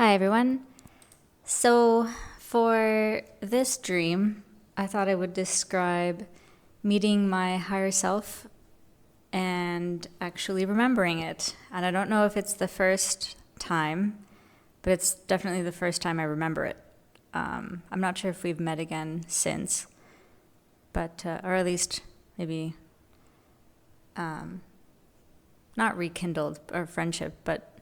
Hi, everyone. So, for this dream, I thought I would describe meeting my higher self and actually remembering it. And I don't know if it's the first time, but it's definitely the first time I remember it. I'm not sure if we've met again since, but, or at least maybe not rekindled our friendship, but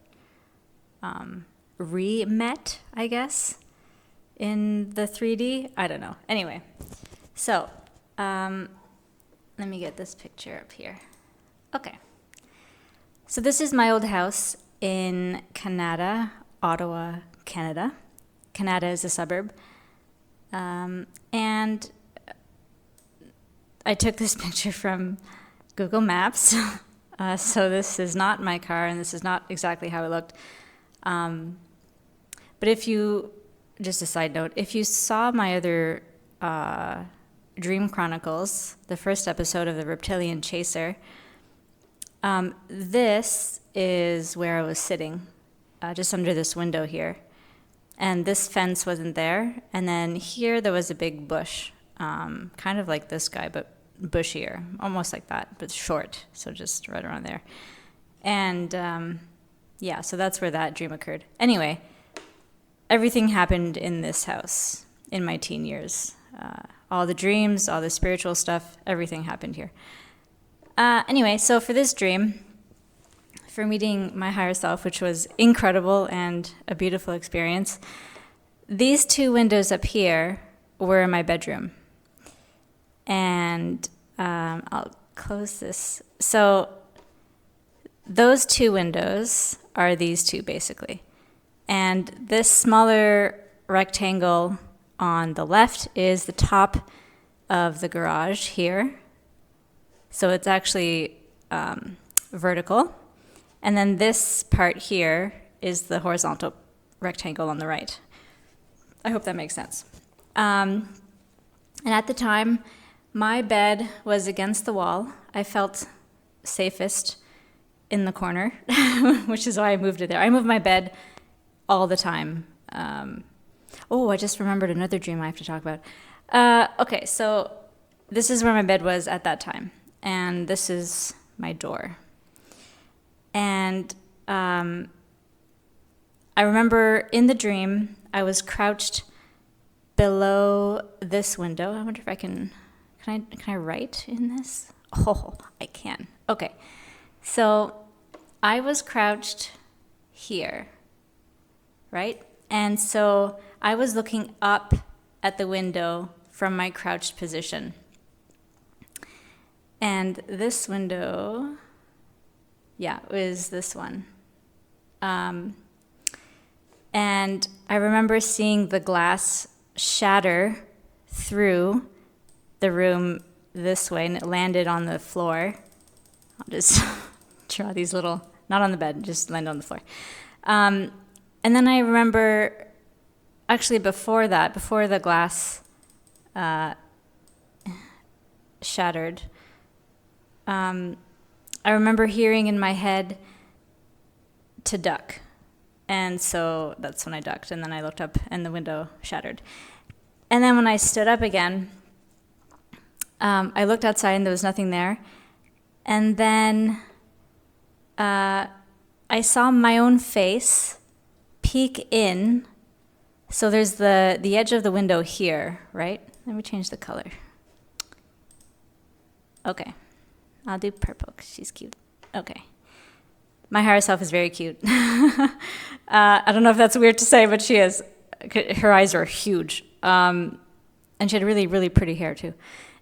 re-met, I guess, in the 3D. I don't know. Anyway, so let me get this picture up here. Okay. So this is my old house in Canada, Ottawa, Canada. Canada is a suburb. And I took this picture from Google Maps. So this is not my car, and this is not exactly how it looked. But if you, just a side note, if you saw my other Dream Chronicles, the first episode of the Reptilian Chaser, this is where I was sitting, just under this window here. And this fence wasn't there. And then here there was a big bush, kind of like this guy, but bushier, almost like that, but short. So just right around there. And yeah, so that's where that dream occurred. Anyway, everything happened in this house in my teen years. All the dreams, all the spiritual stuff, everything happened here. Anyway, so for this dream, for meeting my higher self, which was incredible and a beautiful experience, these two windows up here were my bedroom. And I'll close this. So those two windows are these two, basically. And this smaller rectangle on the left is the top of the garage here. So it's actually vertical. And then this part here is the horizontal rectangle on the right. I hope that makes sense. And at the time, my bed was against the wall. I felt safest in the corner, which is why I moved it there. I move my bed all the time. I just remembered another dream I have to talk about. Okay, so this is where my bed was at that time, and this is my door. And I remember in the dream, I was crouched below this window. I wonder if I can I write in this? Oh, I can. Okay. So I was crouched here, right? And so I was looking up at the window from my crouched position. And this window, was this one. And I remember seeing the glass shatter through the room this way, and it landed on the floor. I'll just draw these little, not on the bed, just land on the floor. And then I remember, actually before the glass shattered, I remember hearing in my head to duck. And so that's when I ducked, and then I looked up and the window shattered. And then when I stood up again, I looked outside and there was nothing there. And then I saw my own face peek in. So there's the edge of the window here, right? Let me change the color. Okay. I'll do purple because she's cute. Okay. My higher self is very cute. I don't know if that's weird to say, but she is. Her eyes are huge. And she had really, really pretty hair too.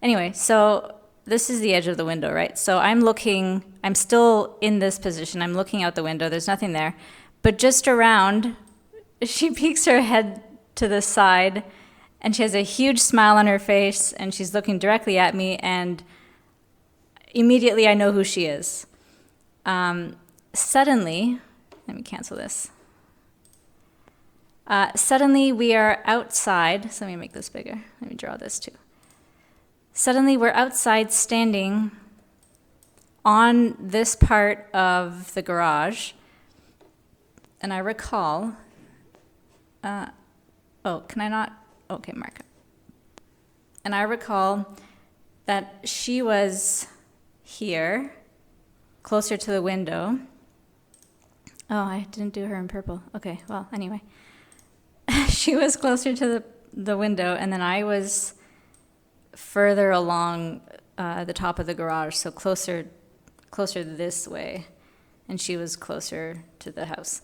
Anyway, so this is the edge of the window, right? So I'm still in this position. I'm looking out the window. There's nothing there. But just around, she peeks her head to the side, and she has a huge smile on her face, and she's looking directly at me, and immediately I know who she is. Suddenly, let me cancel this. Suddenly we are outside. So let me make this bigger. Let me draw this too. Suddenly we're outside standing on this part of the garage. And I recall Oh, can I not? Okay, mark. And I recall that she was here, closer to the window. Oh, I didn't do her in purple. Okay, well, anyway. She was closer to the window, and then I was further along the top of the garage, so closer this way, and she was closer to the house.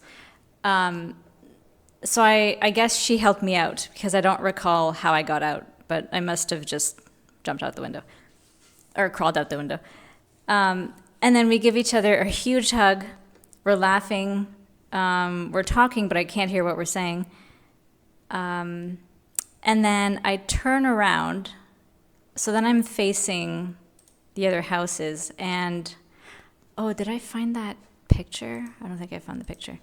So I guess she helped me out, because I don't recall how I got out, but I must have just jumped out the window, or crawled out the window. And then we give each other a huge hug. We're laughing. We're talking, but I can't hear what we're saying. And then I turn around. So then I'm facing the other houses. And, oh, did I find that picture? I don't think I found the picture.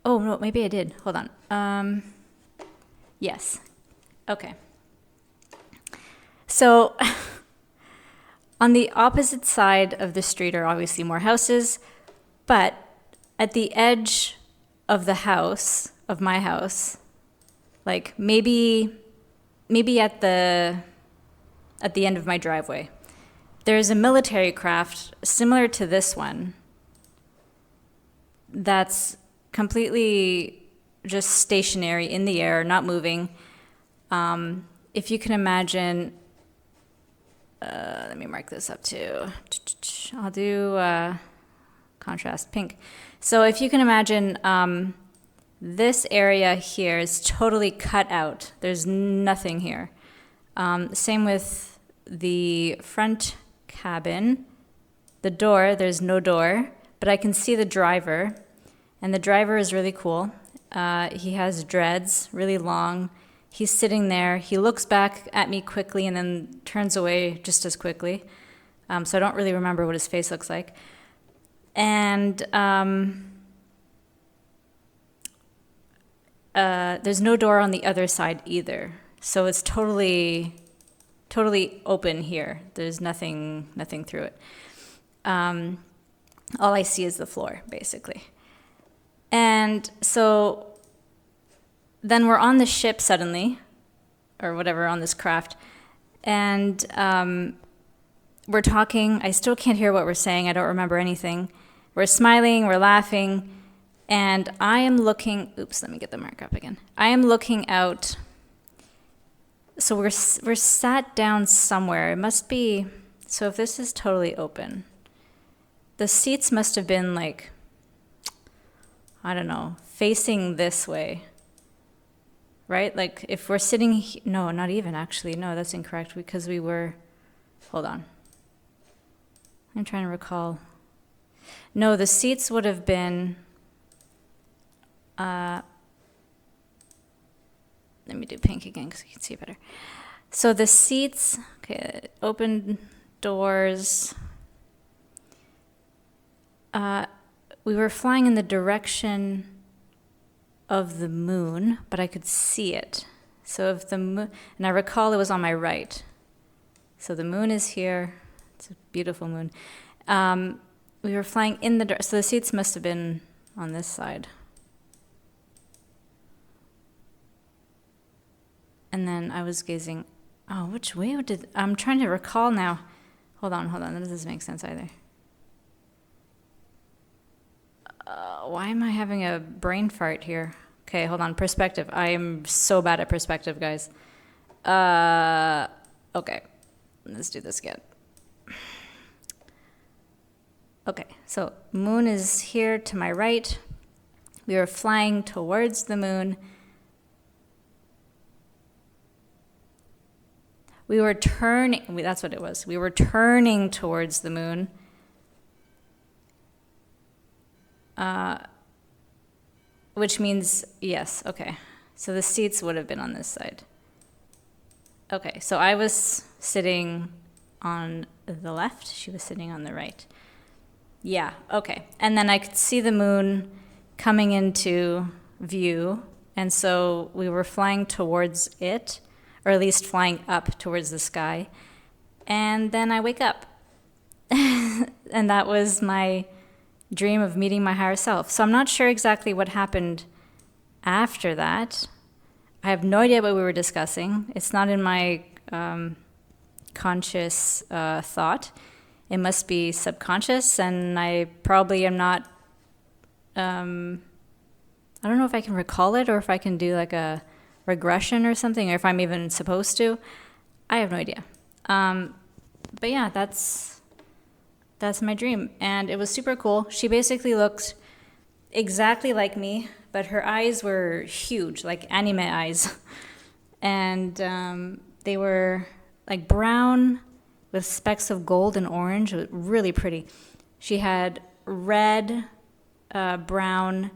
Oh, no, maybe I did. Hold on. Yes. Okay. So on the opposite side of the street are obviously more houses, but at the edge of the house, of my house, like maybe at the end of my driveway, there's a military craft similar to this one that's completely just stationary in the air, not moving. If you can imagine, let me mark this up too. I'll do contrast pink. So if you can imagine, this area here is totally cut out. There's nothing here. Same with the front cabin. The door, there's no door, but I can see the driver, and the driver is really cool. He has dreads, really long. He's sitting there. He looks back at me quickly and then turns away just as quickly. So I don't really remember what his face looks like. And there's no door on the other side either. So it's totally open here. There's nothing through it. All I see is the floor, basically. And so then we're on the ship suddenly, or whatever, on this craft, and we're talking. I still can't hear what we're saying. I don't remember anything. We're smiling, we're laughing, and I am looking, oops, let me get the mark up again. I am looking out, so we're sat down somewhere. It must be, so if this is totally open, the seats must have been like, I don't know, facing this way, right? Like if we're sitting, no, not even actually, no, that's incorrect, because we were, hold on. I'm trying to recall. No, the seats would have been, let me do pink again because you can see better. So the seats, okay, open doors. We were flying in the direction of the moon, but I could see it. So if the moon, and I recall it was on my right. So the moon is here. It's a beautiful moon. We were flying in the, so the seats must have been on this side. And then I was gazing, oh, which way did, I'm trying to recall now. Hold on, that doesn't make sense either. Why am I having a brain fart here? Okay, hold on, perspective. I am so bad at perspective, guys. Okay, let's do this again. Okay, so moon is here to my right. We were flying towards the moon. We were turning, that's what it was. We were turning towards the moon. Which means, yes, okay. So the seats would have been on this side. Okay, so I was sitting on the left. She was sitting on the right. Yeah, okay. And then I could see the moon coming into view. And so we were flying towards it, or at least flying up towards the sky. And then I wake up. And that was my dream of meeting my higher self. So I'm not sure exactly what happened after that, I have no idea what we were discussing. It's not in my conscious thought. It must be subconscious, and I probably am not. I don't know if I can recall it or if I can do like a regression or something, or if I'm even supposed to. I have no idea. But yeah, that's my dream, and it was super cool. She basically looked exactly like me, but her eyes were huge, like anime eyes, and they were like brown with specks of gold and orange. It was really pretty. She had red, brown,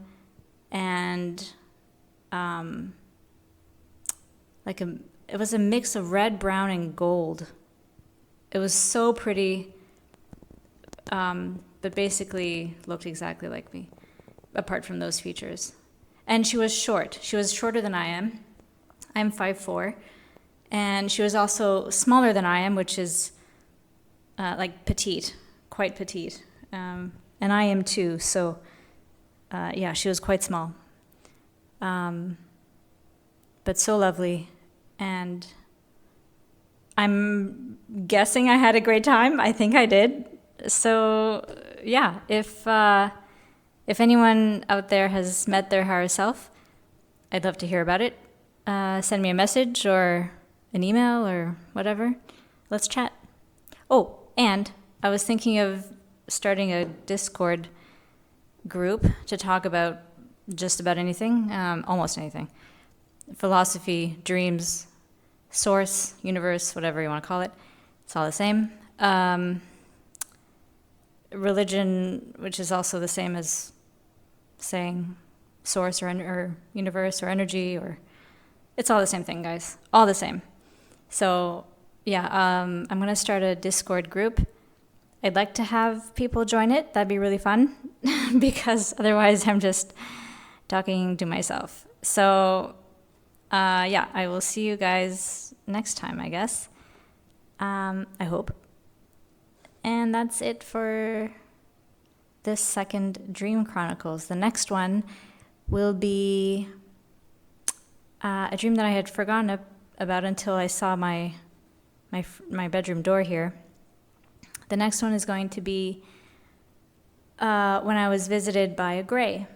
and it was a mix of red, brown, and gold. It was so pretty, but basically looked exactly like me, apart from those features. And she was short. She was shorter than I am. I'm 5'4", and she was also smaller than I am, which is like petite, quite petite. And I am too, so yeah, she was quite small. But so lovely, and I'm guessing I had a great time. I think I did. So yeah, if anyone out there has met their higher self, I'd love to hear about it. Send me a message or an email or whatever. Let's chat. Oh, and I was thinking of starting a Discord group to talk about just about anything, almost anything. Philosophy, dreams, source, universe, whatever you want to call it. It's all the same. Religion, which is also the same as saying source or universe or energy, or it's all the same thing, guys. All the same. So yeah, I'm going to start a Discord group. I'd like to have people join it. That'd be really fun because otherwise I'm just talking to myself. So yeah, I will see you guys next time, I guess. I hope. And that's it for this second Dream Chronicles. The next one will be a dream that I had forgotten about until I saw my bedroom door here. The next one is going to be when I was visited by a gray.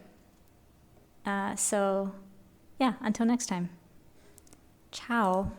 So yeah, until next time. Ciao.